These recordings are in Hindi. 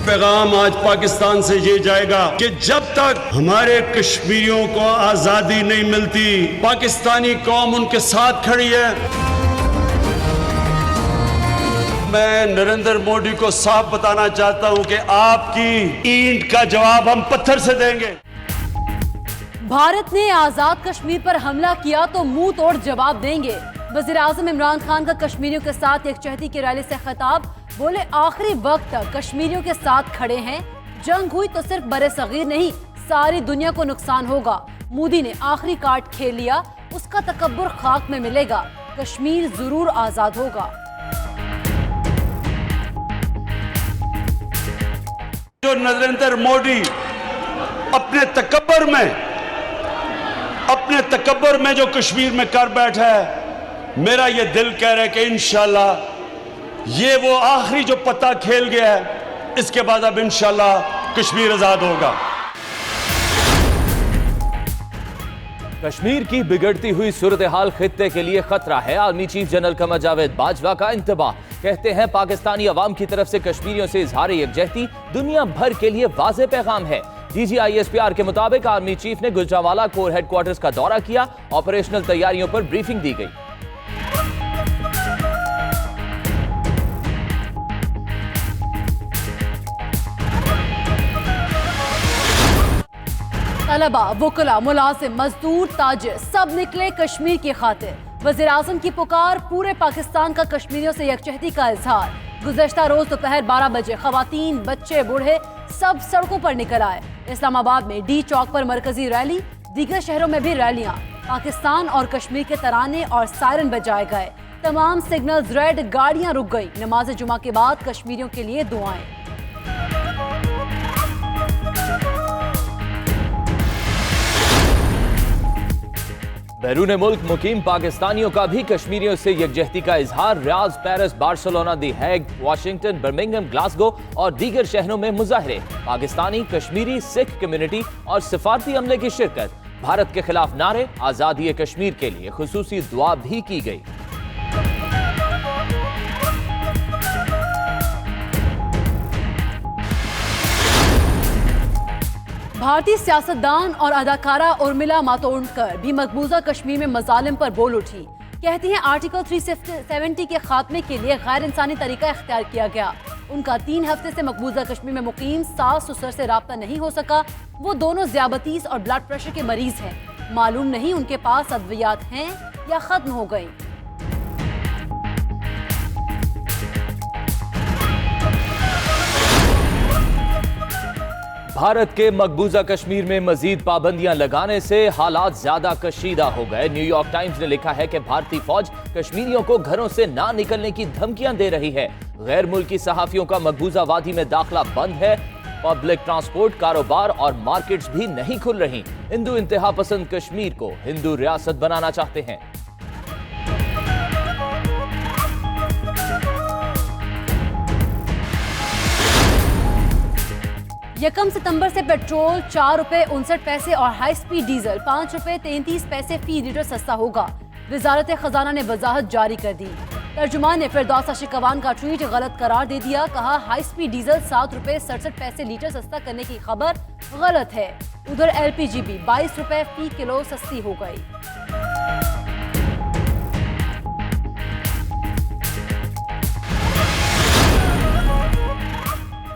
पैगाम आज पाकिस्तान से ये जाएगा कि जब तक हमारे कश्मीरियों को आजादी नहीं मिलती, पाकिस्तानी कौम उनके साथ खड़ी है। मैं नरेंद्र मोदी को साफ बताना चाहता हूं कि आपकी ईंट का जवाब हम पत्थर से देंगे। भारत ने आजाद कश्मीर पर हमला किया तो मुंह तोड़ जवाब देंगे। वजीर आजम इमरान खान का कश्मीरियों के साथ यकजहती की रैली से खिताब, बोले आखिरी वक्त तक कश्मीरियों के साथ खड़े हैं। जंग हुई तो सिर्फ बड़े सगीर नहीं, सारी दुनिया को नुकसान होगा। मोदी ने आखिरी कार्ड खेल लिया, उसका तकब्बुर खाक में मिलेगा। कश्मीर जरूर आजाद होगा। जो नरेंद्र मोदी अपने तकब्बर में जो कश्मीर में कर बैठा है, मेरा ये दिल कह रहा है कि इंशाल्लाह ये वो आखिरी जो पत्ता खेल गया है, इसके बाद अब इंशाल्लाह कश्मीर आजाद होगा। कश्मीर की बिगड़ती हुई सूरत हाल खित्ते के लिए खतरा है। Army chief general Qamar Javed Bajwa का इंतबाह, कहते हैं पाकिस्तानी अवाम की तरफ से कश्मीरियों से इजहार यकजहती दुनिया भर के लिए वाज़ेह पैगाम है। DGISPR के मुताबिक आर्मी चीफ ने गुजरांवाला कोर हेडक्वार्टर्स का दौरा किया, ऑपरेशनल तैयारियों पर ब्रीफिंग दी गई। तलबा, वुकला, मुलाजिम, मजदूर, ताजिर सब निकले कश्मीर की खातिर। वज़ीर आज़म की पुकार, पूरे पाकिस्तान का कश्मीरियों से यकजहती का इजहार। गुज़श्ता रोज दोपहर 12 बजे खवातीन, बच्चे, बूढ़े सब सड़कों पर निकल आए। इस्लामाबाद में D चौक पर मरकजी रैली, दीगर शहरों में भी रैलियां। पाकिस्तान और कश्मीर के तराने और सायरन बजाए गए। तमाम सिग्नल्स रेड, गाड़ियां रुक गई। नमाज जुमा के बाद कश्मीरियों के लिए दुआएं। बैरून मुल्क मुकीम पाकिस्तानियों का भी कश्मीरियों से यकजहती का इजहार। रियाद, पेरिस, बार्सिलोना, दी हैग, वाशिंगटन, बर्मिंघम, ग्लासगो और दीगर शहरों में मुजाहरे। पाकिस्तानी, कश्मीरी, सिख कम्युनिटी और सिफारती अमले की शिरकत। भारत के खिलाफ नारे, आजादी कश्मीर के लिए खुसूसी दुआ भी की गई। भारतीय सियासतदान और अदाकारा उर्मिला मातोंडकर भी मकबूजा कश्मीर में मजालिम पर बोल उठी। कहती हैं आर्टिकल 370 के खात्मे के लिए गैर इंसानी तरीका इख्तियार किया गया। उनका 3 हफ्ते से मकबूजा कश्मीर में मुकीम सास ससुर से राब्ता नहीं हो सका। वो दोनों ज़ियाबतीस और ब्लड प्रेशर के मरीज हैं। मालूम नहीं उनके पास अद्वियात हैं या खत्म हो गई। भारत के मकबूजा कश्मीर में मजीद पाबंदियां लगाने से हालात ज्यादा कशीदा हो गए। न्यूयॉर्क टाइम्स ने लिखा है कि भारतीय फौज कश्मीरियों को घरों से ना निकलने की धमकियां दे रही है। गैर मुल्की सहाफियों का मकबूजा वादी में दाखिला बंद है। पब्लिक ट्रांसपोर्ट, कारोबार और मार्केट्स भी नहीं खुल रही। हिंदू इंतहा पसंद कश्मीर को हिंदू रियासत बनाना चाहते हैं। यकम सितंबर से पेट्रोल 4 रुपए 59 पैसे और हाई स्पीड डीजल 5 रुपए 33 पैसे फी लीटर सस्ता होगा। वजारत खजाना ने वजाहत जारी कर दी। तर्जुमान ने फिरदौस शिकवान का ट्वीट गलत करार दे दिया। कहा हाई स्पीड डीजल 7 रुपए 67 पैसे लीटर सस्ता करने की खबर गलत है। उधर LPG भी 22 रुपए फी किलो सस्ती हो गई।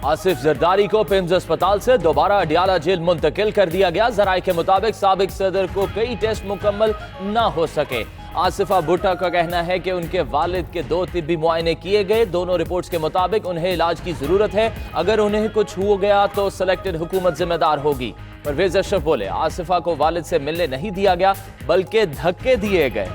आसिफ जरदारी को पिम्स अस्पताल से दोबारा अडियाला जेल मुंतकिल कर दिया गया। जराये के मुताबिक साबिक सदर को कई टेस्ट मुकम्मल न हो सके। आसिफा भुट्टा का कहना है कि उनके वालिद के 2 तिब्बी मुआयने किए गए। दोनों रिपोर्ट्स के मुताबिक उन्हें इलाज की जरूरत है। अगर उन्हें कुछ हो गया तो सिलेक्टेड हुकूमत जिम्मेदार होगी। परवेज अशरफ बोले आसिफा को वालिद से मिलने नहीं दिया गया बल्कि धक्के दिए गए।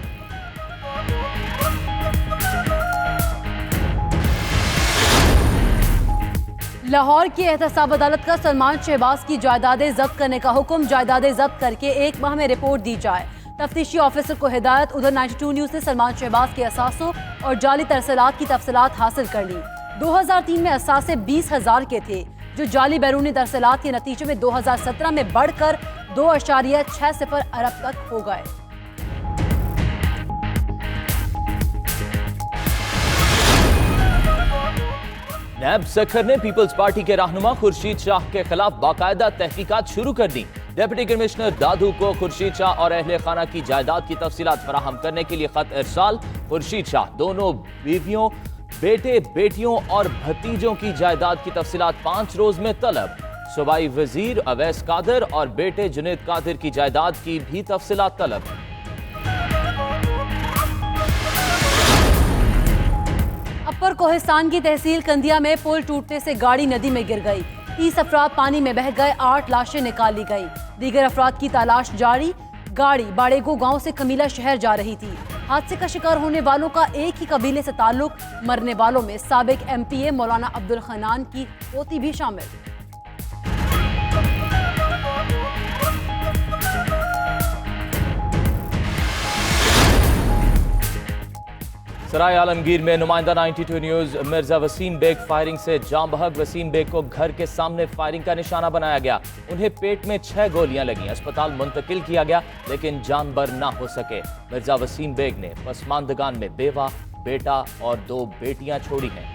लाहौर की एहतसाब अदालत का सलमान शहबाज की जायदादें जब्त करने का हुक्म। जायदादें जब्त करके 1 माह में रिपोर्ट दी जाए। तफ्तीशी ऑफिसर को हिदायत। उधर 92 न्यूज ने सलमान शहबाज के असासों और जाली तरसलात की तफसीलात हासिल कर ली। 2003 में असासे 20,000 के थे, जो जाली बैरूनी तरसलात के नतीजे में 2017 में बढ़कर 2.60 अरब तक हो गए। नैब सखर ने पीपल्स पार्टी के रहनुमा खुर्शीद शाह के खिलाफ बाकायदा तहकीकात शुरू कर दी। डिप्टी कमिश्नर दादू को खुर्शीद शाह और अहले खाना की जायदाद की तफसीलात फराहम करने के लिए खत इरसाल। खुर्शीद शाह, दोनों बीवियों, बेटे बेटियों और भतीजों की जायदाद की तफसीलात 5 रोज में तलब। सूबाई वजीर अवैस कादिर और बेटे जुनेद कादिर की जायदाद की भी तफसीलात तलब। अपर कोहिस्तान की तहसील कंदिया में पुल टूटने से गाड़ी नदी में गिर गई। 30 अफराद पानी में बह गए, 8 लाशें निकाली गई। दीगर अफराद की तलाश जारी। गाड़ी बाड़ेगो गांव से कमीला शहर जा रही थी। हादसे का शिकार होने वालों का एक ही कबीले से ताल्लुक। मरने वालों में साबिक MPA मौलाना अब्दुल हन्नान की पोती भी शामिल। सराय आलमगीर में नुमाइंदा 92 न्यूज मिर्जा वसीम बेग फायरिंग से जाँ बहक। वसीम बेग को घर के सामने फायरिंग का निशाना बनाया गया। उन्हें पेट में 6 गोलियां लगी। अस्पताल मुंतकिल किया गया लेकिन जान बर ना हो सके। मिर्जा वसीम बेग ने पसमानदगान में बेवा, बेटा और 2 बेटियां छोड़ी हैं।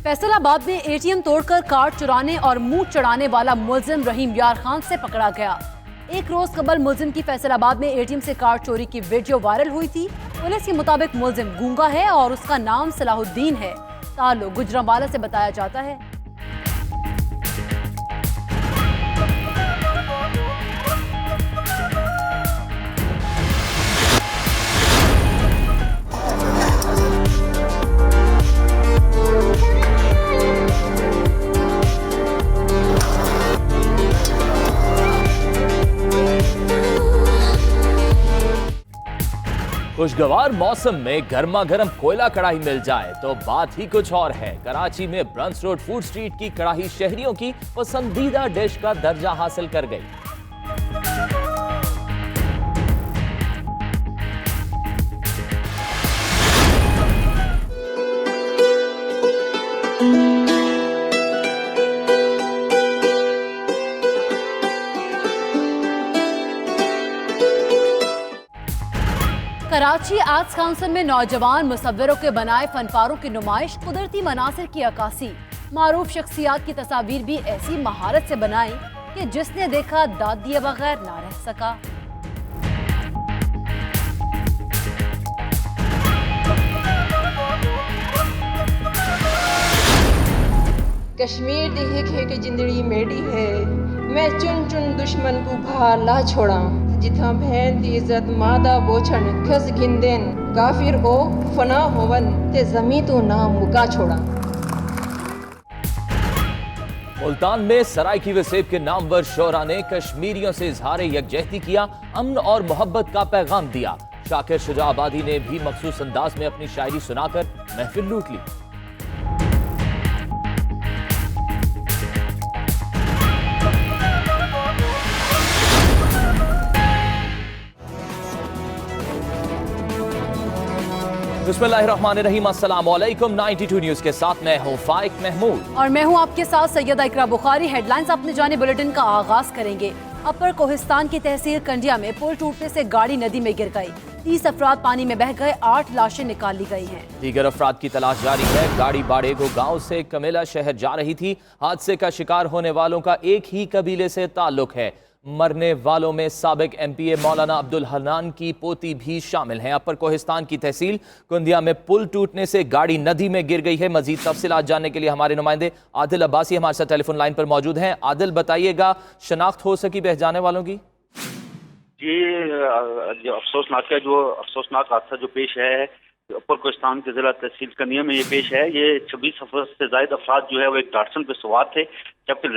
फैसलाबाद में ATM तोड़कर कार्ड चुराने और मुंह चढ़ाने वाला मुलजिम रहीम यार खान से पकड़ा गया। एक रोज कबल मुलजिम की फैसलाबाद में ATM से कार्ड चोरी की वीडियो वायरल हुई थी। पुलिस के मुताबिक मुलजिम गूंगा है और उसका नाम सलाहुद्दीन है। ताल्लुक गुजरांवाला से बताया जाता है। खुशगवार मौसम में गर्मा गर्म कोयला कढ़ाई मिल जाए तो बात ही कुछ और है। कराची में ब्रंस रोड फूड स्ट्रीट की कढ़ाई शहरियों की पसंदीदा डिश का दर्जा हासिल कर गई। कराची आर्ट्स काउंसिल में नौजवान मुसव्विरों के बनाए फनपारों की नुमाइश, कुदरती मनासिर की अक्कासी। मारूफ शख्सियात की तस्वीर भी ऐसी महारत से बनाई कि जिसने देखा दाद दिए बगैर ना रह सका। कश्मीर दी हिक हिक जिंदड़ी मेरी है, मैं चुन चुन दुश्मन को भार ला छोड़ा। जिथा बहन दी इज्जत मादा बोछन खस गिंदेन, काफिर ओ फना होवन ते जमी तो ना मुका छोड़ा। मुल्तान में सराय की वसेब के नामवर शोरा ने कश्मीरियों से इजहार यकजहती किया, अमन और मोहब्बत का पैगाम दिया। शाकिर शुजाआबादी ने भी मखसूस अंदाज में अपनी शायरी सुनाकर महफिल लूट ली। बिस्मिल्लाहिर्रहमानिर्रहीम, अस्सलाम वालेकुम। 92 न्यूज के साथ मैं हूं फाइक महमूद और मैं हूं आपके साथ सैयदा इकरा बुखारी। हेडलाइंस अपने जाने बुलेटिन का आगाज करेंगे। अपर कोहिस्तान की तहसील कंडिया में पुल टूटने से गाड़ी नदी में गिर गई। 30 अफराद पानी में बह गए, 8 लाशें निकाल ली गई हैं। दीगर अफराद की तलाश जारी है। गाड़ी बाड़ेगो गांव से कमेला शहर जा रही थी। हादसे का शिकार होने वालों का एक ही कबीले से ताल्लुक है। मरने वालों में साबिक MPA मौलाना अब्दुल हन्नान की पोती भी शामिल हैं। अपर कोहिस्तान की तहसील कुंदिया में पुल टूटने से गाड़ी नदी में गिर गई है। मजीद तफसीलात जानने के लिए हमारे नुमाइंदे आदिल अब्बासी हमारे साथ टेलीफोन लाइन पर मौजूद हैं। आदिल, बताइएगा, शनाख्त हो सकी बह जाने वालों की? जी, जो अफसोसनाक हादसा जो पेश है अपर कोहिस्तान के जिला तहसील कंदिया में ये पेश है। ये 26 से ज्यादा अफराद जो है वो एक डाटसन पे सवार थे, जबकि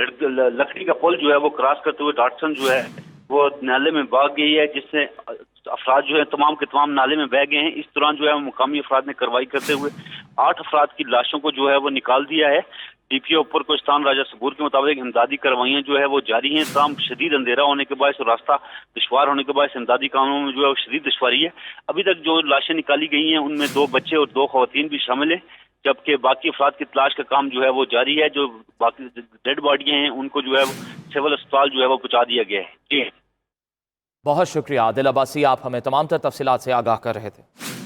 लकड़ी का पुल जो है वो क्रॉस करते हुए डाटसन जो है वो नाले में भाग गई है, जिससे अफराद जो है तमाम के तमाम नाले में बह गए हैं। इस दौरान जो है मुकामी अफराद ने कार्रवाई करते हुए 8 अफराद की लाशों को जो है वो निकाल दिया है। DPO अपर कोहिस्तान राजा सबूर के मुताबिक इमदादी कार्रवाइयाँ जो है वो जारी हैं। तमाम शदीद अंधेरा होने के बाद, रास्ता दुश्वार होने के बाद इमदादी कामों में जो है वो शदीद दुश्वारी है। अभी तक जो लाशें निकाली गई हैं उनमें 2 बच्चे और 2 खवातीन भी शामिल हैं, जबकि बाकी अफराद की तलाश का काम जो है वो जारी है। जो बाकी डेड बॉडियाँ हैं उनको जो है सिविल अस्पताल जो है वो पहुँचा दिया गया है। जी। बहुत शुक्रिया आदिल अब्बासी, आप हमें तमाम तर तफसीलात से आगाह कर रहे थे।